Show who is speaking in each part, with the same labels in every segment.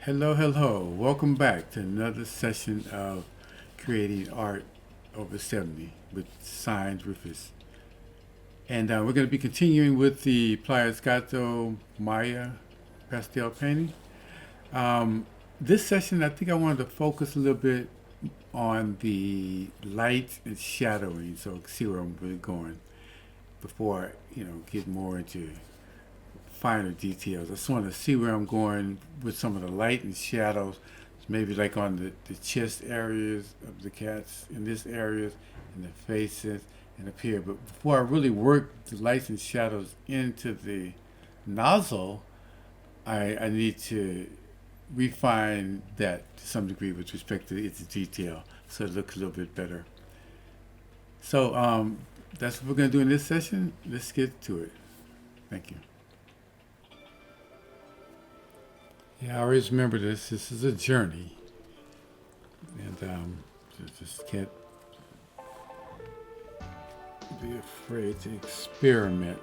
Speaker 1: Hello, hello. Welcome back to another session of Creating Art Over 70 with Signed Rufus. And we're going to be continuing with the Playas Gato Maya pastel painting. This session, I think I wanted to focus a little bit on the light and shadowing, so see where I'm really going before get more into finer details. I just want to see where I'm going with some of the light and shadows, maybe like on the chest areas of the cats, in this areas, in the faces, and up here. But before I really work the lights and shadows into the nozzle, I need to refine that to some degree with respect to its detail, so it looks a little bit better. So that's what we're going to do in this session. Let's get to it. Thank you. Yeah, I always remember this. This is a journey, and just can't be afraid to experiment.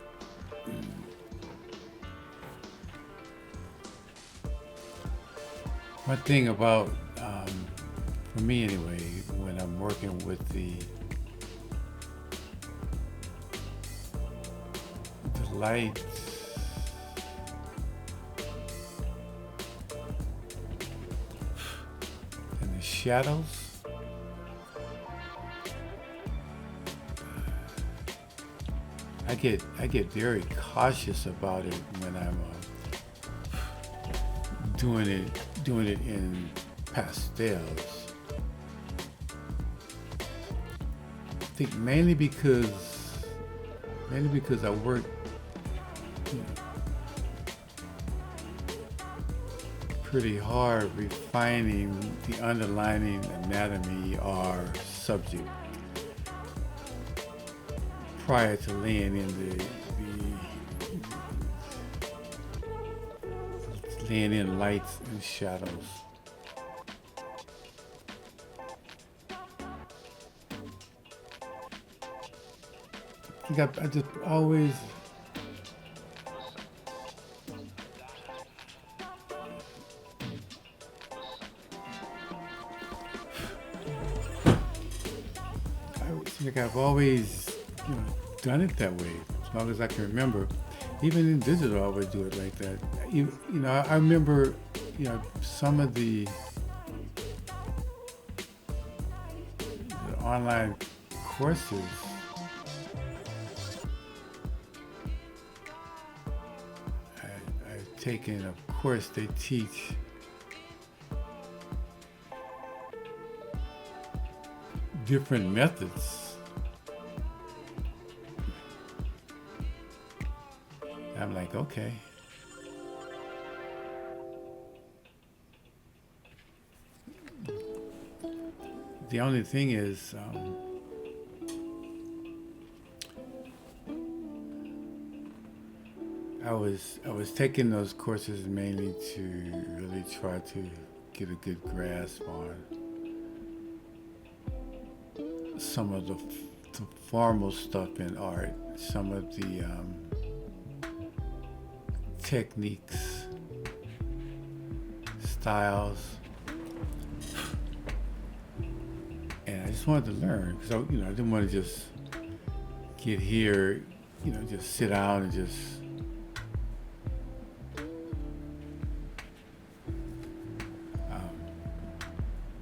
Speaker 1: One thing about, for me anyway, when I'm working with the light and the shadows, I get very cautious about it when I'm doing it in pastels. I think mainly because I work you know, pretty hard refining the underlying anatomy or subject prior to laying in laying in lights and shadows. I think I just always I think I've always done it that way as long as I can remember. Even in digital, I always do it like that. I remember some of the online courses. I've taken a course they teach different methods. I'm like, okay. The only thing is, I was taking those courses mainly to really try to get a good grasp on some of the formal stuff in art, some of the techniques, styles, and I just wanted to learn because I didn't want to just get here, just sit down and just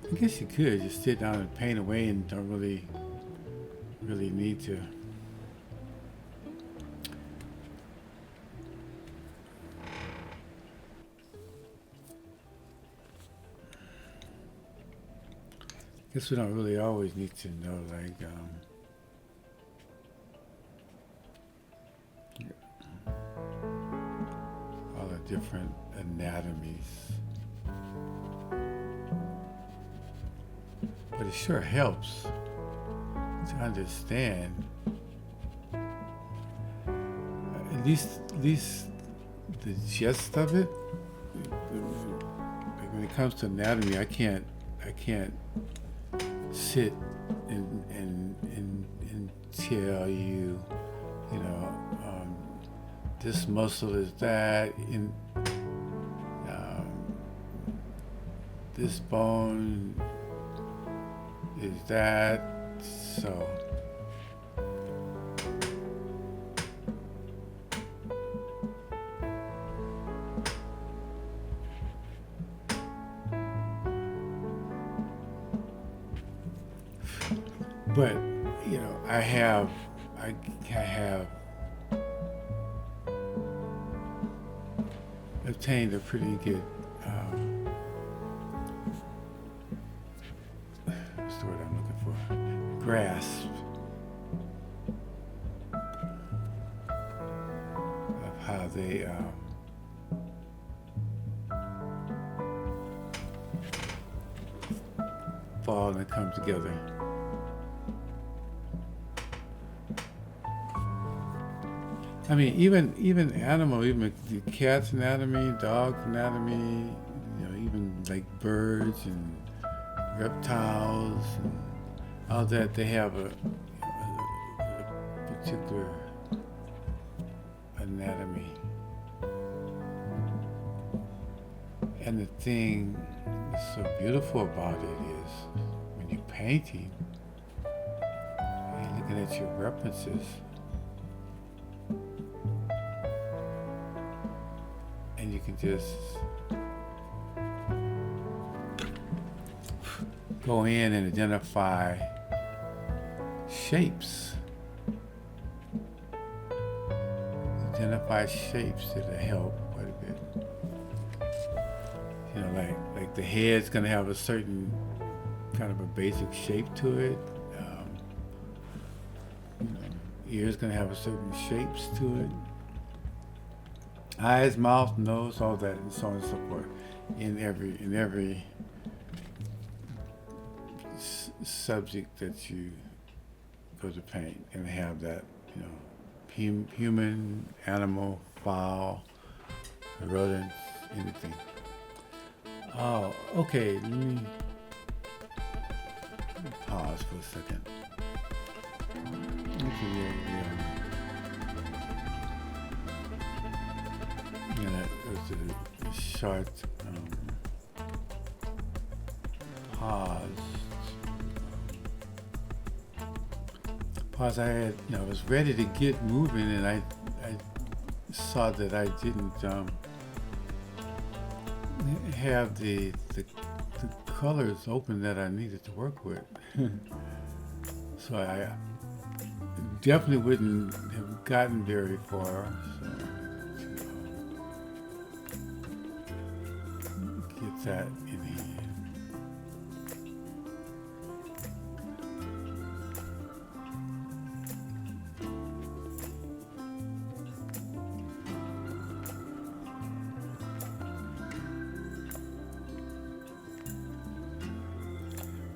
Speaker 1: I guess you could just sit down and paint away and don't really need to. Guess we don't really always need to know, like, all the different anatomies. But it sure helps to understand, at least the gist of it. Like when it comes to anatomy, I can't sit and tell you, this muscle is that, this bone is that, so. But, you know, I have obtained a pretty good, what's the word I'm looking for? Grasp of how they fall and come together. I mean, even animal, even the cat's anatomy, dog's anatomy, you know, even like birds and reptiles and all that, they have a particular anatomy. And the thing that's so beautiful about it is when you're painting, you're looking at your references. And you can just go in and identify shapes. Identify shapes that'll help quite a bit. You know, like the head's gonna have a certain kind of a basic shape to it. You know, ears gonna have a certain shapes to it. Eyes, mouth, nose, all that, and so on and so forth. In every subject that you go to paint, and have that, you know, human, animal, fowl, rodents, anything. Oh, okay. Let me pause for a second. Okay, yeah. Yeah, it was a short pause. I had, you know, I was ready to get moving, and I saw that I didn't have the colors open that I needed to work with. So I definitely wouldn't have gotten very far. So. Get that in here.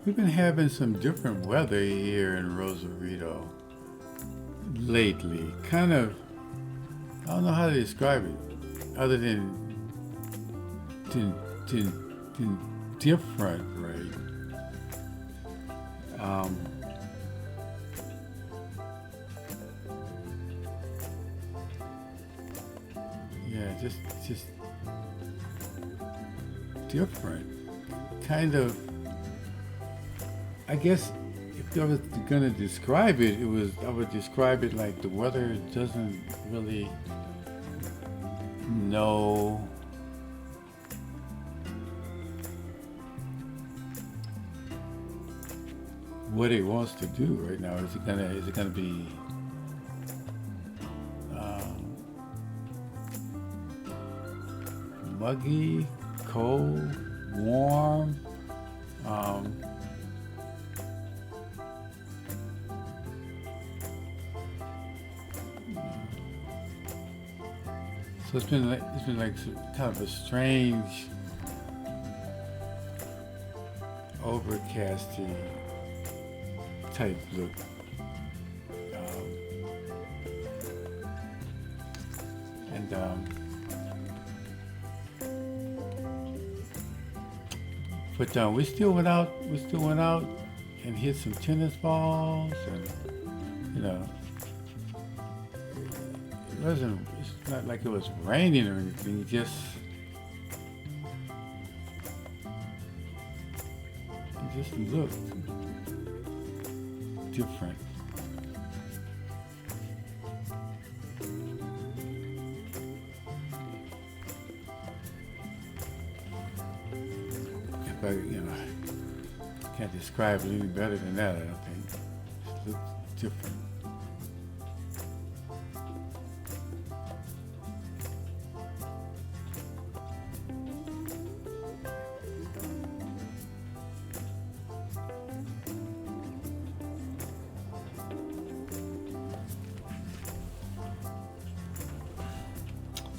Speaker 1: We've been having some different weather here in Rosarito lately. Kind of, I don't know how to describe it, other than different, right? Yeah, just different. Kind of, I guess if I was gonna describe it, I would describe it like the weather doesn't really know what it wants to do right now. Is it gonna be muggy, cold, warm? So it's been like kind of a strange, overcasty type look. But we still went out and hit some tennis balls, and you know, it's not like it was raining or anything. Just just look different. If I, can't describe it any better than that, I don't think. It looks different.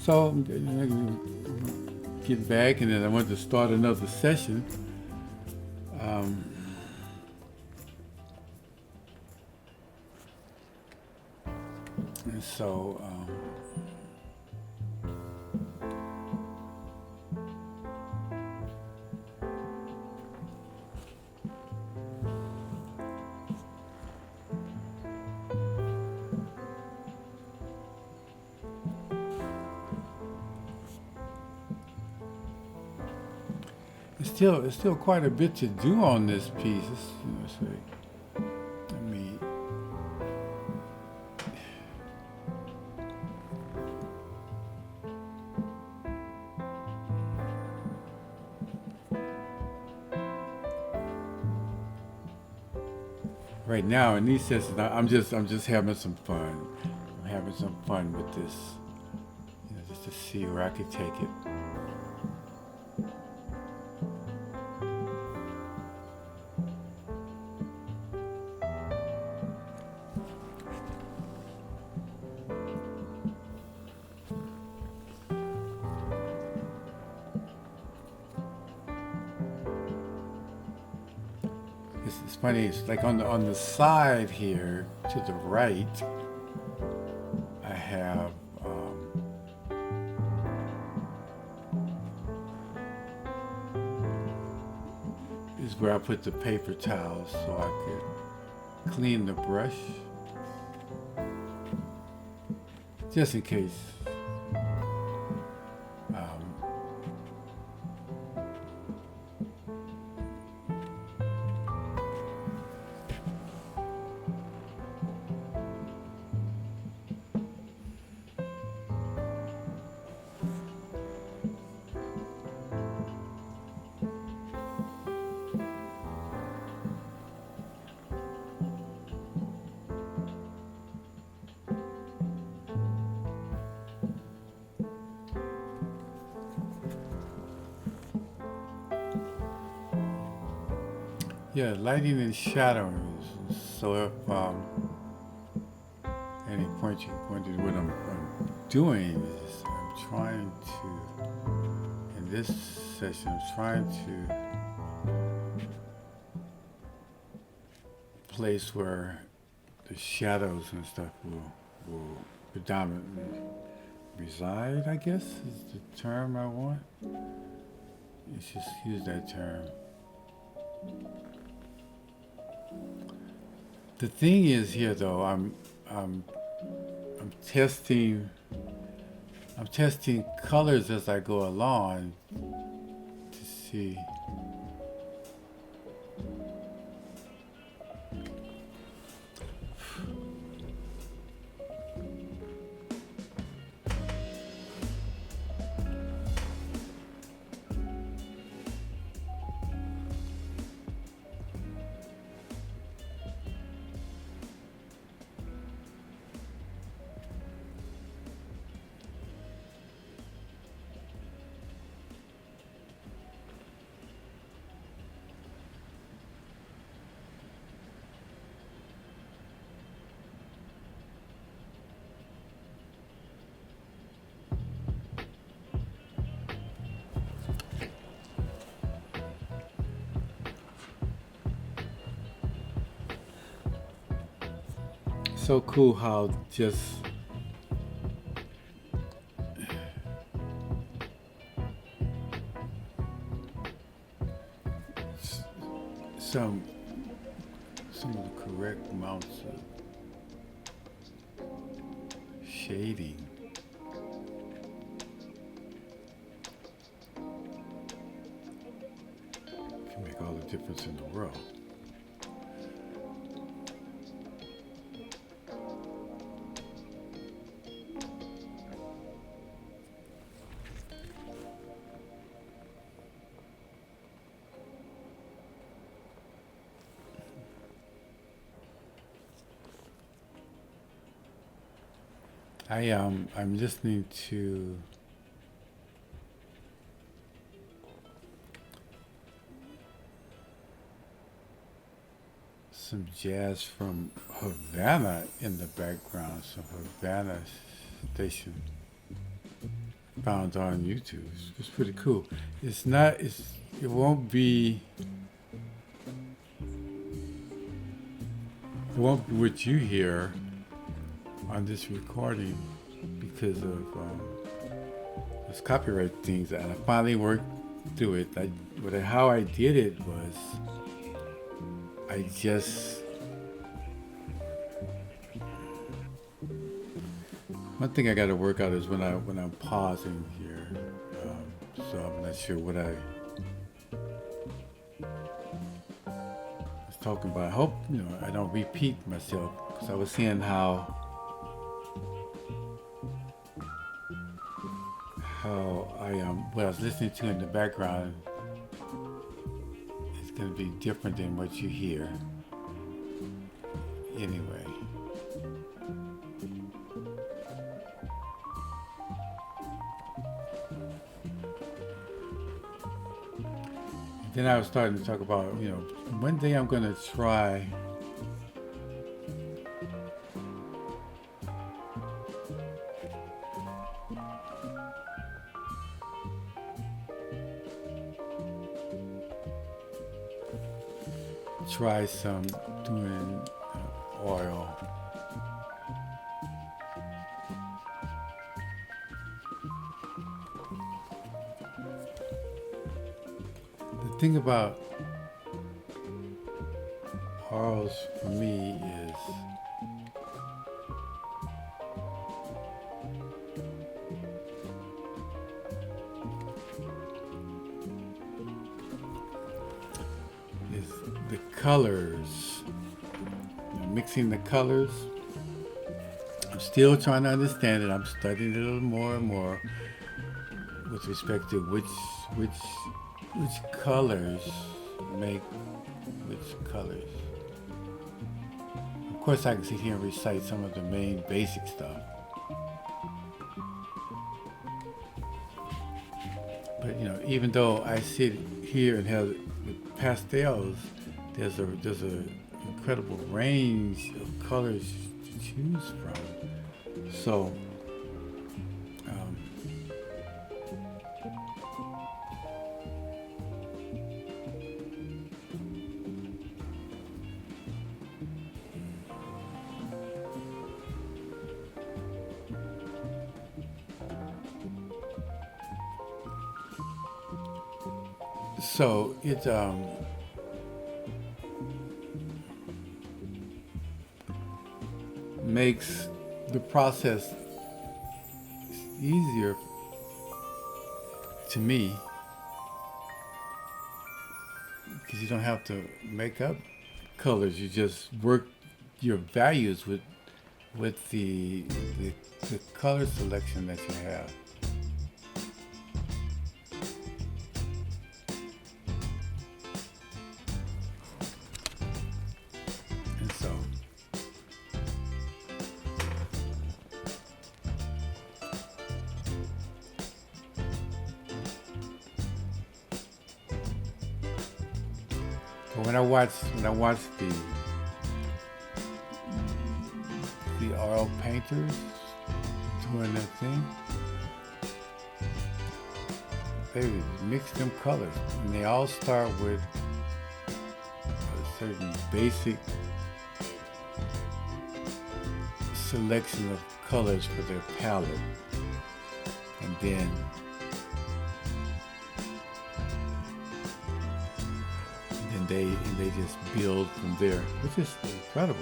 Speaker 1: So I'm get back, and then I want to start another session. And so it's still quite a bit to do on this piece. I mean, right now in these sessions, I'm just having some fun. I'm having some fun with this, just to see where I could take it. It's funny. It's like on the side here to the right, I have is where I put the paper towels so I could clean the brush, just in case. Yeah, lighting and shadowing. So if any point you pointed, what I'm doing is I'm trying to, in this session, I'm trying to place where the shadows and stuff will predominantly reside, I guess is the term I want. Let's just use that term. The thing is here, though, I'm testing colors as I go along to see. So cool how just some of the correct amounts of shading can make all the difference in the world. I'm listening to some jazz from Havana in the background, some Havana station found on YouTube. It's pretty cool. It's not. It won't be. It won't be what you hear on this recording because of those copyright things. And I finally worked through it. How I did it was I just. One thing I got to work out is when I'm pausing here. So I'm not sure what I was talking about. I hope I don't repeat myself because I was saying how what I was listening to in the background is going to be different than what you hear. Anyway. Then I was starting to talk about, one day I'm going to try some doing oil. The thing about oils for me is the colors, mixing the colors. I'm still trying to understand it. I'm studying it a little more and more with respect to which colors make which colors. Of course, I can sit here and recite some of the main basic stuff. But even though I sit here and have with pastels, there's a incredible range of colors to choose from. So it makes the process easier to me because you don't have to make up colors. You just work your values with the color selection that you have. When I watch the oil painters doing that thing, they mix them colors, and they all start with a certain basic selection of colors for their palette, and then they just build from there, which is incredible.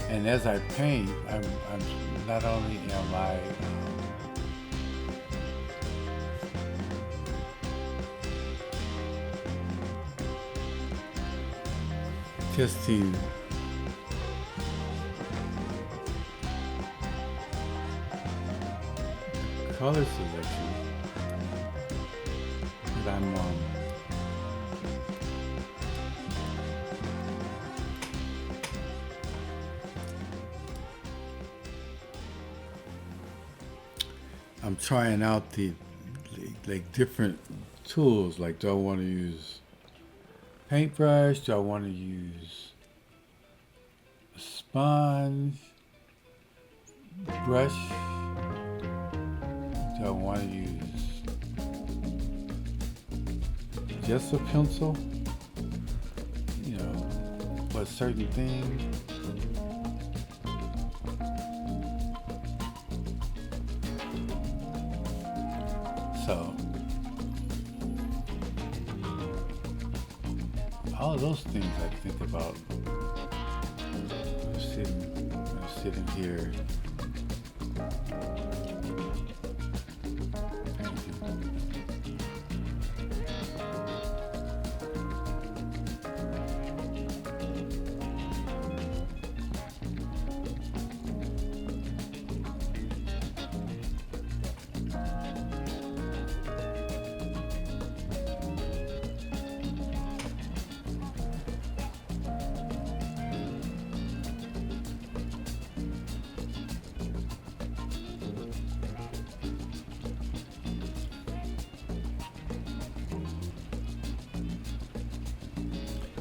Speaker 1: And as I paint, I'm not only am I testing color selection, but I'm trying out the like different tools. Like, do I want to use paintbrush? Do I want to use a sponge, brush? Do I want to use just a pencil? You know, for a certain thing. So, all of those things I think about when I'm sitting here painting.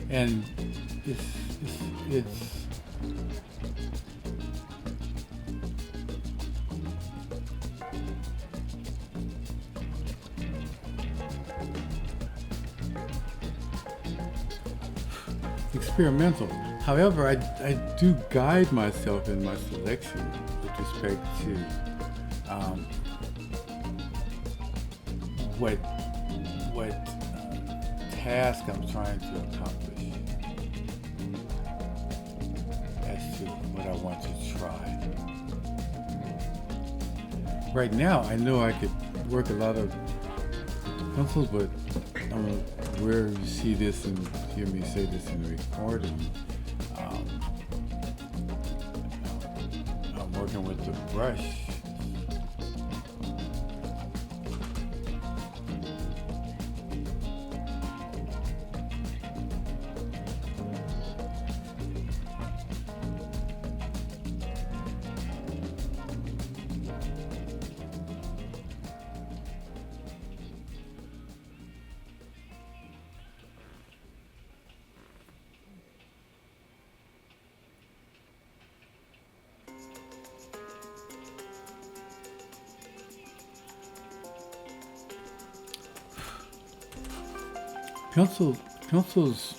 Speaker 1: And it's experimental. However, I do guide myself in my selection with respect to what task I'm trying to accomplish as to what I want to try. Right now, I know I could work a lot of pencils, but where you see this and hear me say this in the recording, I'm working with the brush. Pencils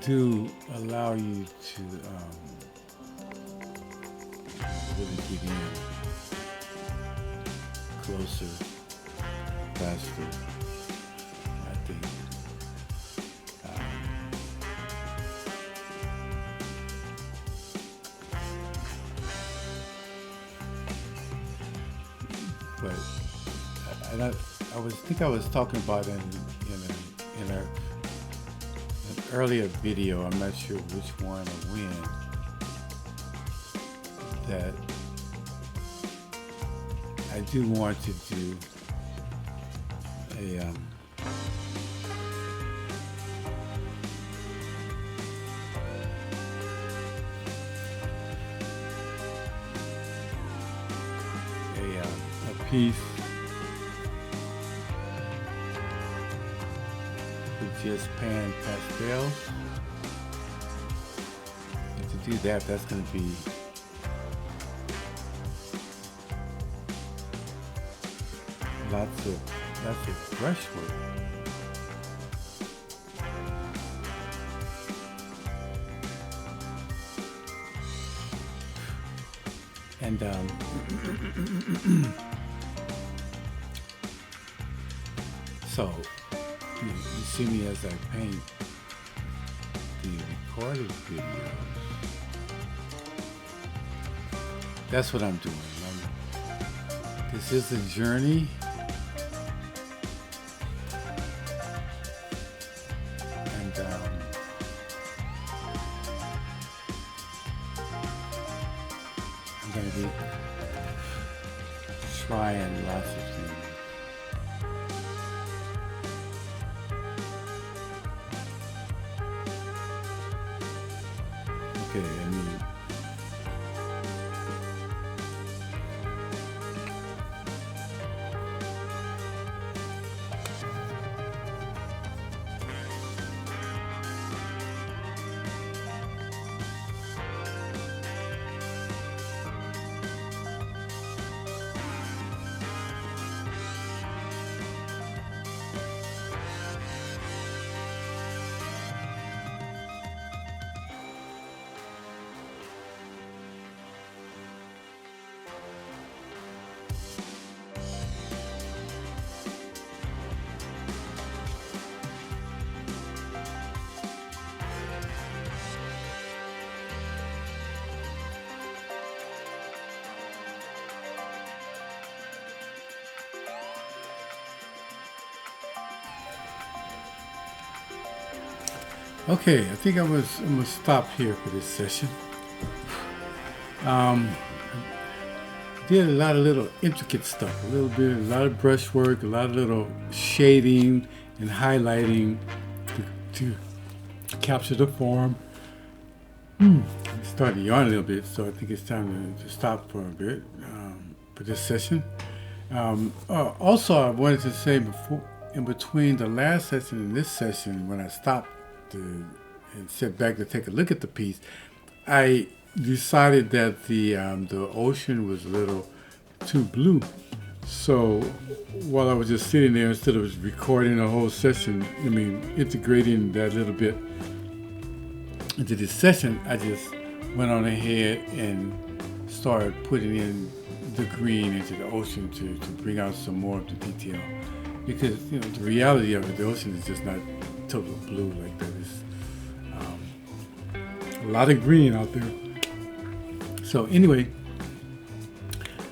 Speaker 1: do allow you to really get in closer, faster, I think. But I was talking about in an earlier video. I'm not sure which one or when. That I do want to do a piece with just pan pastels. And to do that, that's going to be lots of brushwork. And so you see me as I paint, the recorded videos. That's what I'm doing. This is a journey. And I'm going to be trying lots of things. Okay, I mean, okay, I think I'm gonna stop here for this session. Did a lot of little intricate stuff, a lot of brushwork, a lot of little shading and highlighting to capture the form. I'm starting to yawn a little bit, so I think it's time to stop for a bit for this session. Also, I wanted to say before, in between the last session and this session, when I stopped and sat back to take a look at the piece, I decided that the ocean was a little too blue. So while I was just sitting there, instead of recording a whole session, integrating that little bit into this session, I just went on ahead and started putting in the green into the ocean to bring out some more of the detail. Because the reality of it, the ocean is just not total blue like that. It's a lot of green out there. So anyway,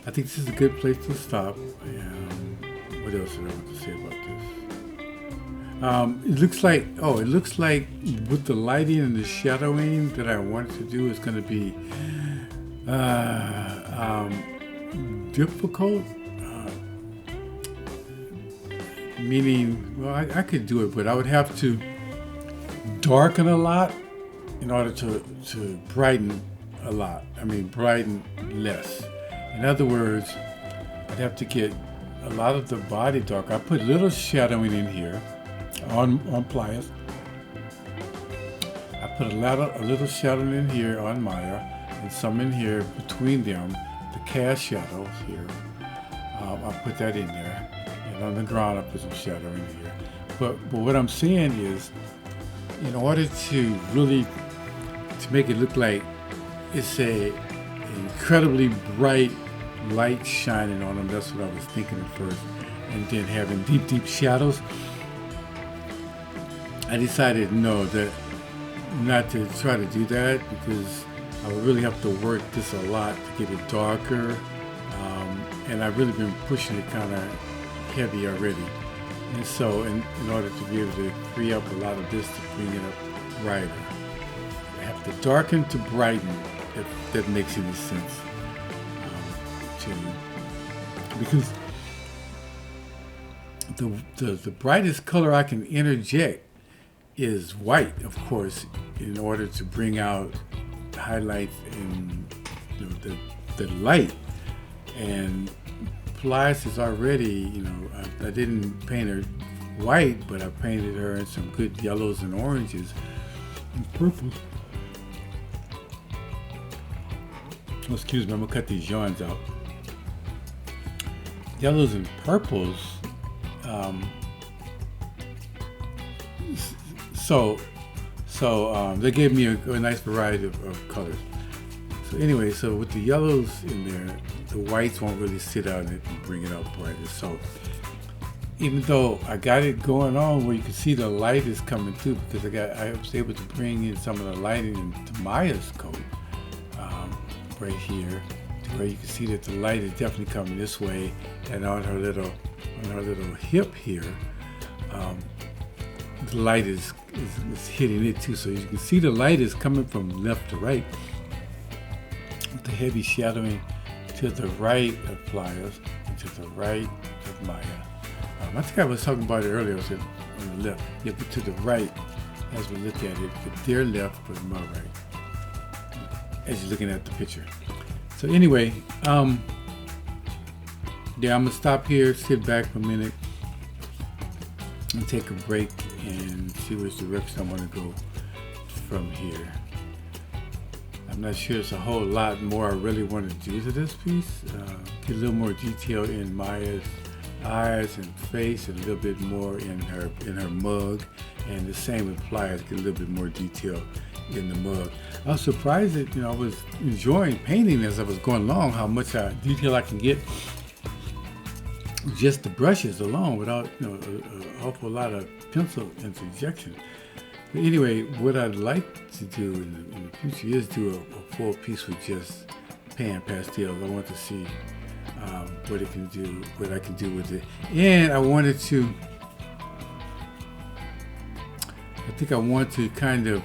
Speaker 1: I think this is a good place to stop. What else did I want to say about this? It looks like with the lighting and the shadowing that I wanted to do is going to be difficult. Meaning, well, I could do it, but I would have to darken a lot in order to brighten a lot. Brighten less. In other words, I'd have to get a lot of the body dark. I put little shadowing in here on Playas. I put a little shadowing in here on Maya, and some in here between them, the cast shadows here. I'll put that in there. And on the ground, I put some shadow in here. But what I'm saying is, in order to really make it look like it's a incredibly bright light shining on them, that's what I was thinking at first, and then having deep shadows, I decided not to try to do that, because I would really have to work this a lot to get it darker, and I've really been pushing it kind of heavy already. And so in order to be able to free up a lot of this to bring it up brighter, I have to darken to brighten, if that makes any sense to you. Because the brightest color I can interject is white, of course, in order to bring out highlights in the light. And Playas is already, I didn't paint her white, but I painted her in some good yellows and oranges and purples. Oh, excuse me, I'm gonna cut these yarns out. Yellows and purples. So they gave me a nice variety of colors. So anyway, so with the yellows in there, the whites won't really sit out and bring it out brighter. So even though I got it going on where you can see the light is coming through, because I was able to bring in some of the lighting into Maya's coat right here, to where you can see that the light is definitely coming this way, and on her little hip here, the light is hitting it too. So you can see the light is coming from left to right, with the heavy shadowing to the right of Playas and to the right of Maya. I think I was talking about it earlier. I said on the left, yeah, but to the right as we look at it, but their left, but my right, as you're looking at the picture. So anyway, yeah, I'm gonna stop here, sit back for a minute, and take a break and see which direction I want to go from here. I'm not sure it's a whole lot more I really want to do to this piece. Get a little more detail in Maya's eyes and face, and a little bit more in her mug, and the same with Playas, get a little bit more detail in the mug. I was surprised that I was enjoying painting as I was going along, how much detail I can get just the brushes alone without an awful lot of pencil interjection. But anyway, what I'd like to do in the future is do a full piece with just pan pastels. I want to see what it can do, what I can do with it. And I want to kind of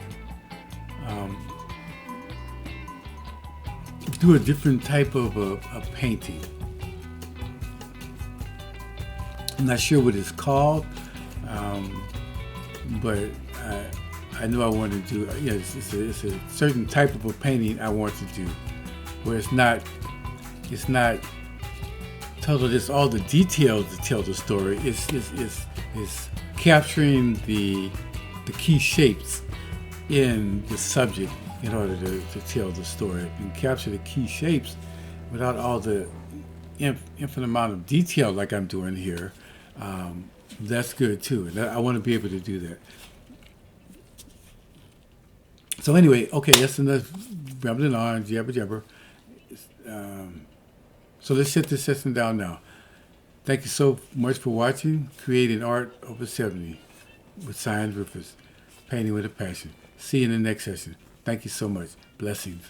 Speaker 1: do a different type of a painting. I'm not sure what it's called, but I know I want to do. Yeah, it's a certain type of a painting I want to do, where it's not total. Just all the details to tell the story. It's capturing the key shapes in the subject in order to tell the story, and capture the key shapes without all the infinite amount of detail like I'm doing here. That's good too. And I want to be able to do that. So anyway, okay, that's enough rambling on, jabber. So let's shut this session down now. Thank you so much for watching Creating Art Over 70 with Rufus, Painting with a Passion. See you in the next session. Thank you so much. Blessings.